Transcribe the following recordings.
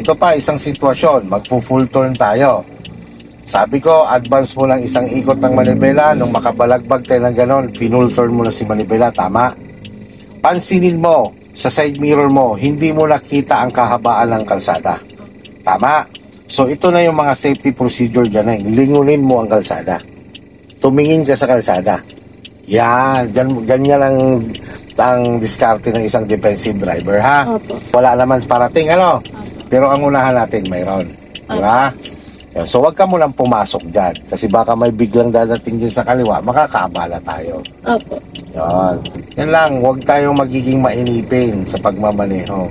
ito pa isang sitwasyon, magpo-full turn tayo. Sabi ko, advance mo lang isang ikot ng manibela, nung makabalagbag tayo ng ganon, pinull turn mo na si manibela, tama? Pansinin mo, sa side mirror mo, hindi mo nakita ang kahabaan ng kalsada. Tama? So ito na yung mga safety procedure dyan, lingunin mo ang kalsada. Tumingin ka sa kalsada. Yan, ganyan ang diskarte ng isang defensive driver, ha? Opo. Wala naman parating, ano? Pero ang unahan natin, mayroon. Di ba? Yan, so wag ka mo lang pumasok dyan. Kasi baka may biglang dadating din sa kaliwa, makakaabala tayo. Opo. Yan. Yan lang, huwag tayong magiging mainipin sa pagmamaneho.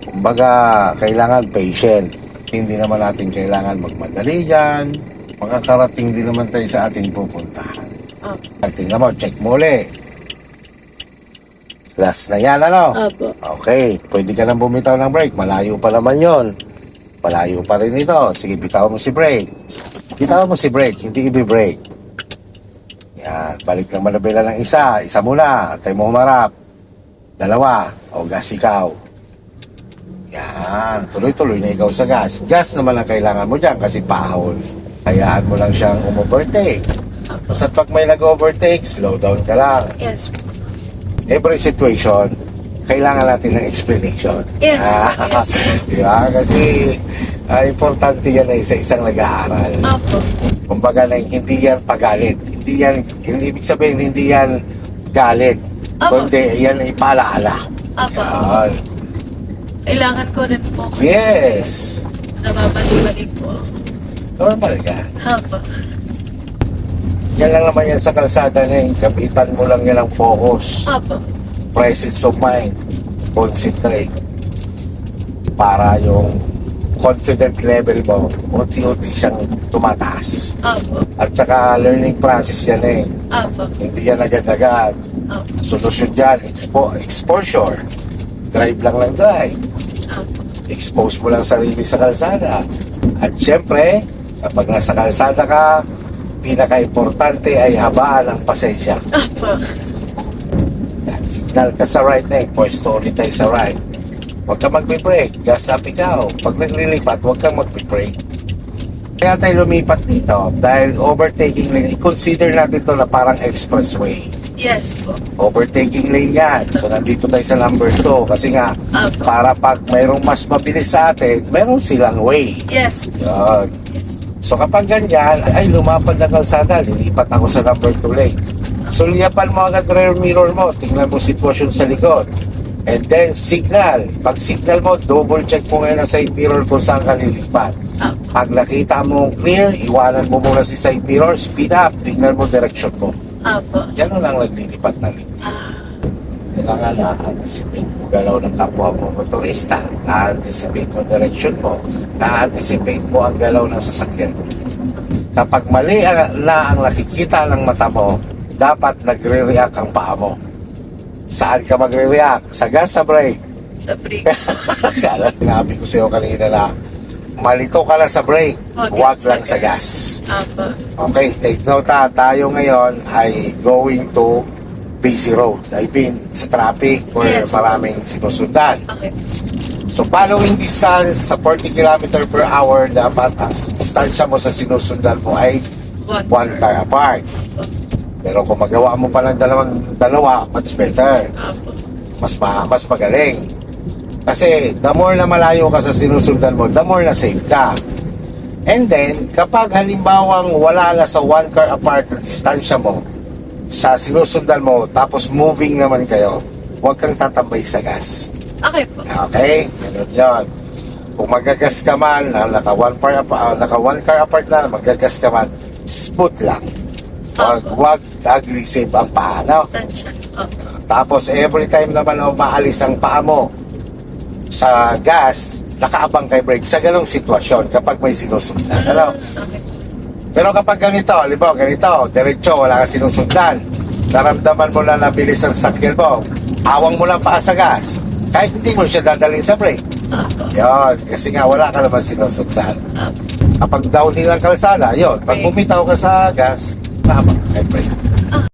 Kumbaga, kailangan patient. Hindi naman natin kailangan magmadali dyan. Makakarating din naman tayo sa ating pupuntahan. At tingnan mo, check mo ulit. Last na yan, ano? Opo. Okay, pwede ka nang bumitaw ng brake. Malayo pa naman yon. Malayo pa rin ito. Sige, bitawan mo si brake. Bitawan mo si brake, hindi i-brake. Yan, balik ng manabela ng isa. Isa muna, antay mo humarap. Dalawa, o gas ikaw. Yan, tuloy-tuloy na ikaw sa gas. Gas naman ang kailangan mo dyan kasi pahon. Hayaan mo lang siyang umovertake. Basta pag may nag-overtake, slow down ka lang. Yes. Every situation, kailangan natin ng explanation. Yes. Yes. Diba? Kasi importante yan sa isang nag-aaral. Opo. Kumbaga na hindi yan pagalit. Hindi ibig sabihin, hindi yan galit. Opo. Kundi yan ay paalaala. Opo. Yan. Kailangan ko rin po. Yes. Nababalik-balik po. Normal yan. Opo. Yan lang naman yan sa kalsada ngayon. Kapitan mo lang yan ang focus. Opo. Presence of mind. Concentrate. Para yung confident level mo, unti-unti siyang tumataas. Opo. At saka learning process yan eh. Opo. Hindi yan agad-agad. Opo. Solusyon dyan, exposure. Drive lang ng drive. Opo. Expose mo lang sarili sa kalsada. At syempre, kapag nasa kalsada ka, pinaka-importante ay habaan ng pasensya. Opo. Yan, signal ka sa right lane, pwesto ulit tayo sa right. Huwag kang magbe-brake, gas up ikaw. Pag naglilipat, huwag kang magbe-brake. Kaya tayo lumipat dito dahil overtaking lane, i-consider natin ito na parang expressway. Yes po. Overtaking lane yan. So nandito tayo sa number 2 kasi nga Opo. para pag mayroong mas mabilis sa atin, mayroong silang way. Yes. Yan. Yes. So kapag ganyan, ay lumapad na kalsada, lilipat ako sa number 2 lane. Sulyapan mo agad rear mirror mo, tingnan mo sitwasyon sa likod. And then signal. Pag signal mo, double check mo ngayon ang side mirror kung saan ka lilipat. Opo. Pag nakita mo clear, iwanan mo muna si side mirror, speed up, tingnan mo direction mo. Opo. Diyan lang naglilipat na linya. Kailangan na-anticipate mo galaw ng kapwa mo motorista. Na-anticipate mo direction mo. Na-anticipate mo ang galaw ng sasakyan mo. Kapag mali na ang nakikita ng mata mo, dapat nagre-react ang paa mo. Saan ka magre-react? Sa gas, sa brake? Sa break. Kaya sinabi ko sa'yo kanina na malito ka lang sa brake, huwag lang sa gas. Opo. Okay, take note ha. Tayo ngayon ay going to busy road. I mean, sa traffic where Yes. maraming sinusundan. Okay. So, following distance sa 40 km per hour, dapat ang distansya mo sa sinusundan mo ay 1 car apart. Pero kung magawa mo pa ng dalawa, much better. Opo. Mas magaling. Kasi, the more na malayo ka sa sinusundan mo, the more na safe ka. And then, kapag halimbawang wala na sa 1 car apart na distansya mo sa sinusundan mo, tapos moving naman kayo, huwag kang tatambay sa gas. Okay po. Okay? Ganun yun. Kung magagas ka man, naka 1 car apart na, magagas ka man, smooth lang. Huwag aggressive ang paa, no? Tansya. Opo. Tapos, every time naman maalis ang paa mo sa gas, nakaabang kay brake sa ganong sitwasyon kapag may sinusundan. Ano? Okay. Pero kapag ganito, halimbawa ganito, diretso, wala kang sinusundan, naramdaman mo na nabilis ang sakyan mo, awang mo lang paa sa gas, kahit hindi mo siya dadalhin sa brake. Opo. Yun, kasi nga wala ka naman sinusundan. Opo. Kapag downhill ang kalsada, yun, pag Okay. bumitaw ka sa gas, naabang kay brake.